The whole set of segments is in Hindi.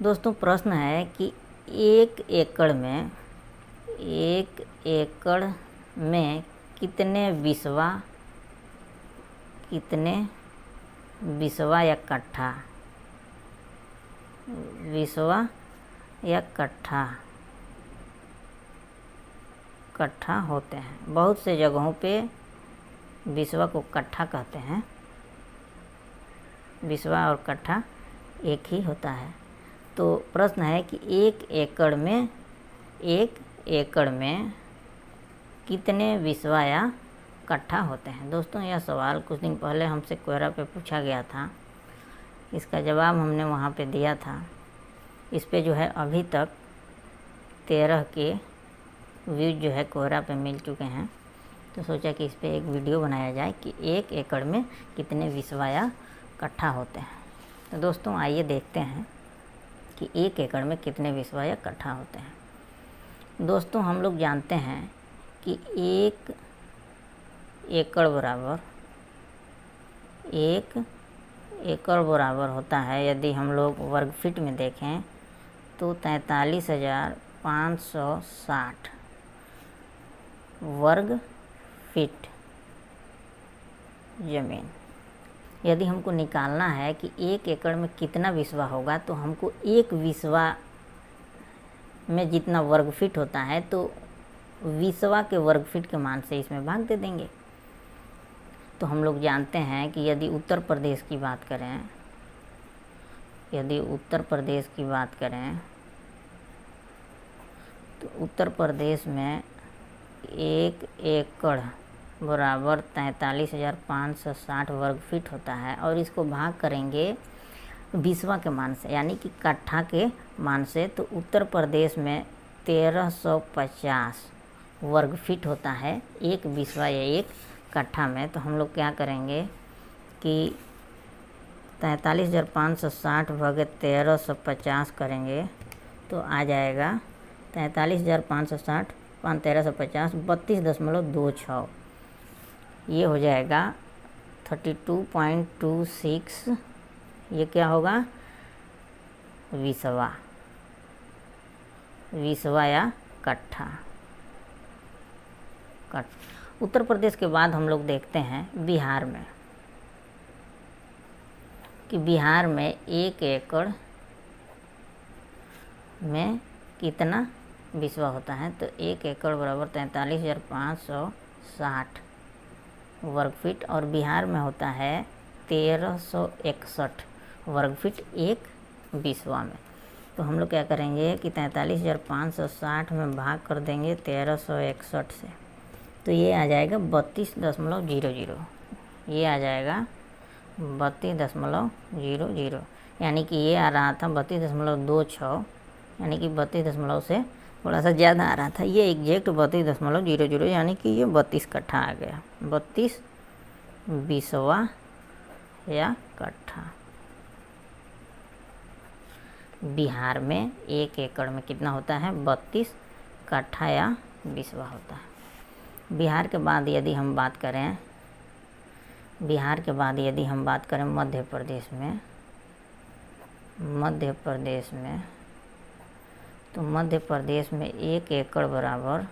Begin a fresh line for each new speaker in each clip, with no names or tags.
दोस्तों प्रश्न है कि एक एकड़ में कितने बिसवा या कट्ठा होते हैं। बहुत से जगहों पे बिसवा को कट्ठा कहते हैं। बिसवा और कट्ठा एक ही होता है। तो प्रश्न है कि एक एकड़ में कितने बिसवा या कट्ठा होते हैं। दोस्तों यह सवाल कुछ दिन पहले हमसे कोयरा पे पूछा गया था। इसका जवाब हमने वहाँ पे दिया था। इस पे जो है अभी तक 13 के व्यूज जो है कोयरा पे मिल चुके हैं। तो सोचा कि इस पे एक वीडियो बनाया जाए कि एक एकड़ में कितने बिसवा या कट्ठा होते हैं। तो दोस्तों आइए देखते हैं कि एक एकड़ में कितने बिसवा या कट्ठा होते हैं। दोस्तों हम लोग जानते हैं कि एक एकड़ बराबर होता है, यदि हम लोग वर्ग फीट में देखें तो 43,560 वर्ग फीट ज़मीन। यदि हमको निकालना है कि एक एकड़ में कितना बिसवा होगा, तो हमको एक बिसवा में जितना वर्ग फीट होता है तो बिसवा के वर्ग फीट के मान से इसमें भाग दे देंगे। तो हम लोग जानते हैं कि यदि उत्तर प्रदेश की बात करें तो उत्तर प्रदेश में एक एकड़ बराबर 43,560 वर्ग फीट होता है और इसको भाग करेंगे बिसवा के मान से, यानी कि कट्ठा के मान से। तो उत्तर प्रदेश में 1350 वर्ग फीट होता है एक बिसवा या एक कट्ठा में। तो हम लोग क्या करेंगे कि 43,560 भागे 1350 करेंगे तो आ जाएगा 43,560 1350 32.26। ये हो जाएगा 32.26। ये क्या होगा? बिसवा या कट्ठा। उत्तर प्रदेश के बाद हम लोग देखते हैं बिहार में कि बिहार में एक एकड़ में कितना बिसवा होता है। तो एक एकड़ बराबर 43,560 वर्ग फीट और बिहार में होता है 1361 वर्ग फीट एक बिसवा में। तो हम लोग क्या करेंगे कि 43,560 में भाग कर देंगे 1361 से, तो ये आ जाएगा 32.00। ये आ जाएगा 32.00, यानी कि ये आ रहा था 32.26, यानी कि 32 से थोड़ा सा ज़्यादा आ रहा था। ये एग्जैक्ट 32.00, यानी कि ये 32 कट्ठा आ गया। 32 बिसवा या कट्ठा। बिहार में एक एकड़ में कितना होता है? 32 कट्ठा या बिसवा होता है। बिहार के बाद यदि हम बात करें मध्य प्रदेश में एक एकड़ बराबर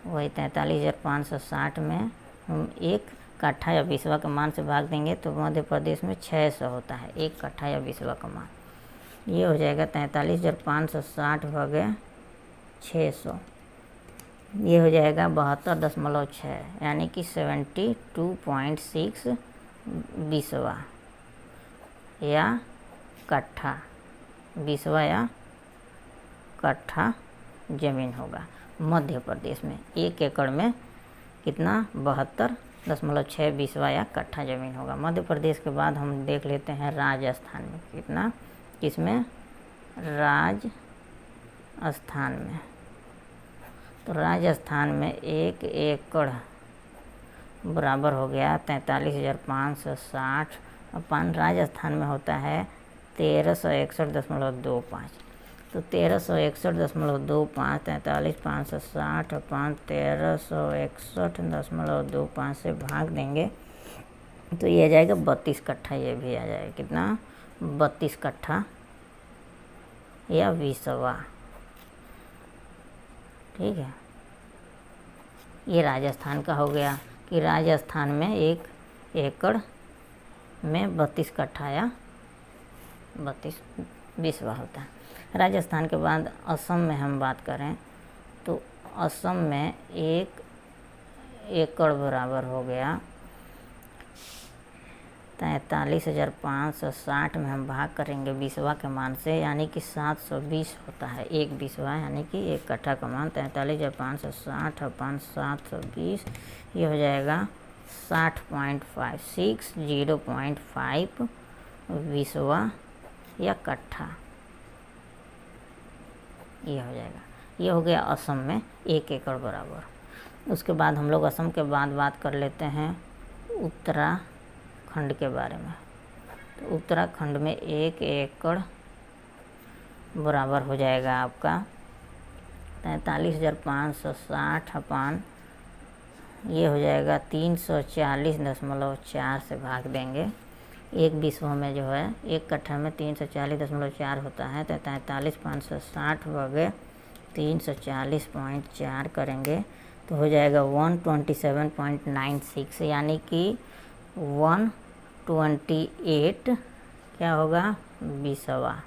वही 43,560 में हम एक कट्ठा या बिसवा के मान से भाग देंगे तो मध्य प्रदेश में 600 होता है एक कट्ठा या बिसवा का मान। ये हो जाएगा 43,560 भागे 600, ये हो जाएगा 72.6, यानी कि 72.6 बिसवा या कट्ठा। बिसवा या कट्ठा ज़मीन होगा मध्य प्रदेश में। एक एकड़ में कितना? 72.6 बिसवा या कट्ठा ज़मीन होगा। मध्य प्रदेश के बाद हम देख लेते हैं राजस्थान में कितना। किसमें? राजस्थान में। तो राजस्थान में एक एकड़ बराबर हो गया 43,560 अपन राजस्थान में होता है 1361.25। तो 1361.25 43,560 अपन 1361.25 से भाग देंगे तो ये आ जाएगा 32 कट्ठा। ये भी आ जाएगा कितना? 32 कट्ठा या बीसवा। ठीक है, ये राजस्थान का हो गया कि राजस्थान में 1 एकड़ में 32 कट्ठा या 32 बीसवा होता है। राजस्थान के बाद असम में हम बात करें तो असम में 1 एकड़ बराबर हो गया 43,560 में हम भाग करेंगे बीसवा के मान से, यानी कि 720 होता है 1 बीसवा, यानी कि 1 कट्ठा का मान 43,560 अपन 720, ये हो जाएगा 60.56 0.5 बीसवा या कट्ठा, ये हो जाएगा। ये हो गया असम में 1 एकड़ बराबर। उसके बाद हम लोग असम के बाद बात कर लेते हैं उत्तराखंड के बारे में। तो उत्तराखंड में 1 एकड़ बराबर हो जाएगा आपका 43,560 अपन, ये हो जाएगा 340.4 से भाग देंगे। 1 बीसवा में जो है 1 कट्ठा में 340.4 होता है, तो 43,560 बगे 340.4 करेंगे तो हो जाएगा 127.96, यानी कि 128 क्या होगा बीसवा,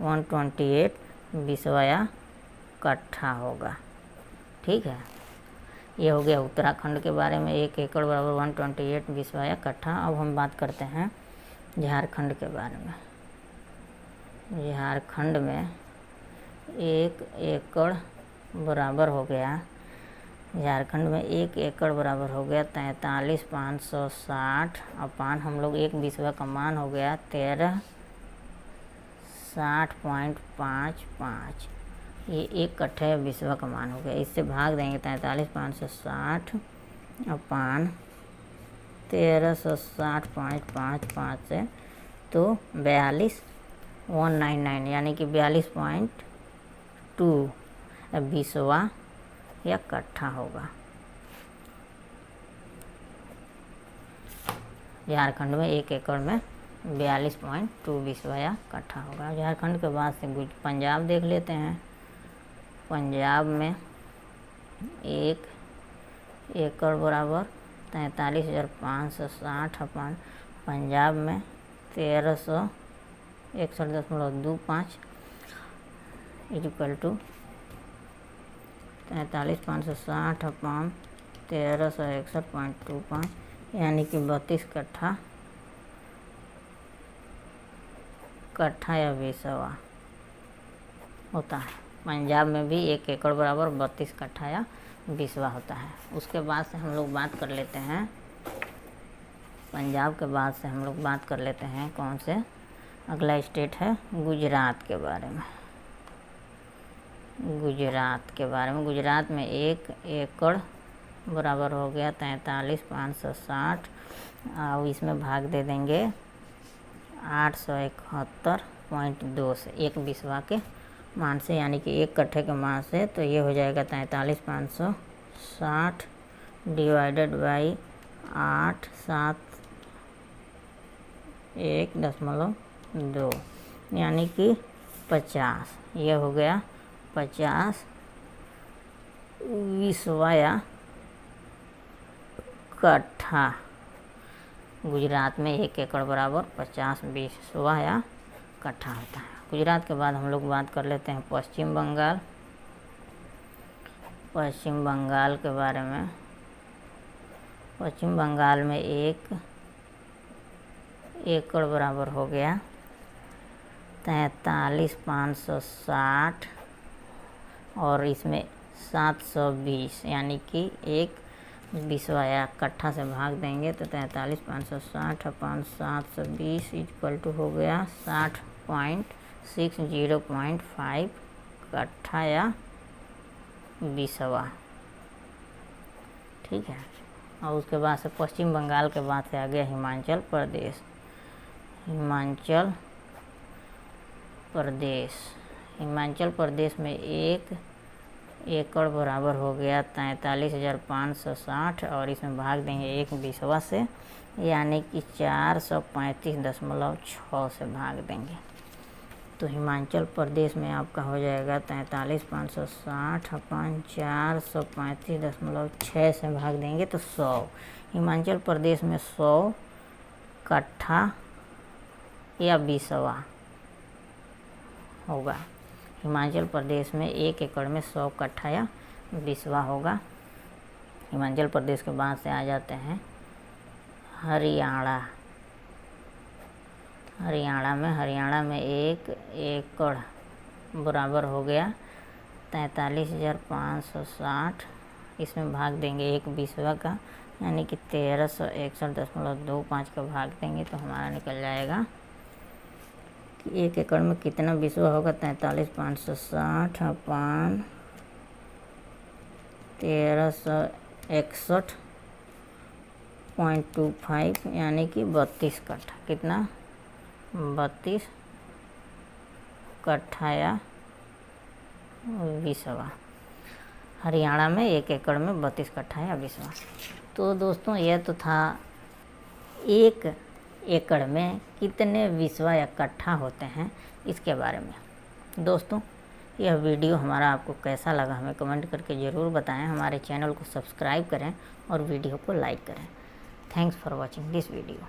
128 बीसवा या कट्ठा होगा। ठीक है, ये हो गया उत्तराखंड के बारे में 1 एकड़ बराबर 128 बीसवा या कट्ठा। अब हम बात करते हैं झारखंड के बारे में। झारखंड में 1 एकड़ बराबर हो गया, झारखंड में 1 एकड़ बराबर हो गया 43,560 अपन हम लोग 1 बीसवा का मान हो गया 1360.55, ये 1 कट्ठे बीसवा का मान हो गया। इससे भाग देंगे 43,560 अपन 1360.55 से, तो 42,199 यानी कि 42.2 बीसवा या कट्ठा होगा। झारखंड में 1 एकड़ में 42.2 बीसवा या कट्ठा होगा। झारखंड के बाद से पंजाब देख लेते हैं। पंजाब में 1 एकड़ बराबर 43,560 अपन पंजाब में 1361.25 इक्वल टू 43,560 अपन 1361.25, यानी कि 32 कट्ठा या बीसवा होता है। पंजाब में भी 1 एकड़ बराबर 32 कट्ठा या बीसवा होता है। उसके बाद से हम लोग बात कर लेते हैं, पंजाब के बाद से हम लोग बात कर लेते हैं कौन से, अगला स्टेट है गुजरात के बारे में। गुजरात के बारे में, गुजरात में 1 एकड़ बराबर हो गया 43,560 और इसमें भाग दे देंगे 871.2 से 1 बीसवा के मान से, यानी कि 1 कट्ठे के मान से, तो ये हो जाएगा 43,560 डिवाइडेड बाई 871.2 यानी कि 50, ये हो गया 50 बीसवा या कट्ठा। गुजरात में 1 एकड़ बराबर 50 बीसवा या कट्ठा होता है। गुजरात के बाद हम लोग बात कर लेते हैं पश्चिम बंगाल। पश्चिम बंगाल के बारे में, पश्चिम बंगाल में 1 एकड़ बराबर हो गया 43,560 और इसमें 720, यानी कि 1 बीसवा या कट्ठा से भाग देंगे तो 43,560 अपन 720 इक्वल टू हो गया 60.5 कट्ठा या बीसवा। ठीक है, और उसके बाद से पश्चिम बंगाल के बाद से आ गया हिमाचल प्रदेश। हिमाचल प्रदेश, हिमाचल प्रदेश में 1 एकड़ बराबर हो गया 43,560 और इसमें भाग देंगे 1 बीसवा से, यानी कि 435.6 से भाग देंगे। तो हिमाचल प्रदेश में आपका हो जाएगा 43,560 अपन 435.6 से भाग देंगे तो 100। हिमाचल प्रदेश में 100 कट्ठा या बिसवा होगा। हिमाचल प्रदेश में 1 एकड़ में 100 कट्ठा या बिसवा होगा। हिमाचल प्रदेश के बाद से आ जाते हैं हरियाणा। हरियाणा में 1 एकड़ बराबर हो गया 43,560। इसमें भाग देंगे 1 बिसवा का, यानी कि 1361.25 का भाग देंगे तो हमारा निकल जाएगा कि 1 एकड़ में कितना बिसवा होगा। 43,560 अपन 1361.25 यानी कि 32 कट्ठा। कितना? 32 कट्ठा या बिसवा। हरियाणा में 1 एकड़ में 32 कट्ठा या बिसवा। तो दोस्तों यह तो था 1 एकड़ में कितने बिसवा या कट्ठा होते हैं इसके बारे में। दोस्तों यह वीडियो हमारा आपको कैसा लगा हमें कमेंट करके ज़रूर बताएं। हमारे चैनल को सब्सक्राइब करें और वीडियो को लाइक करें। Thanks for watching this video.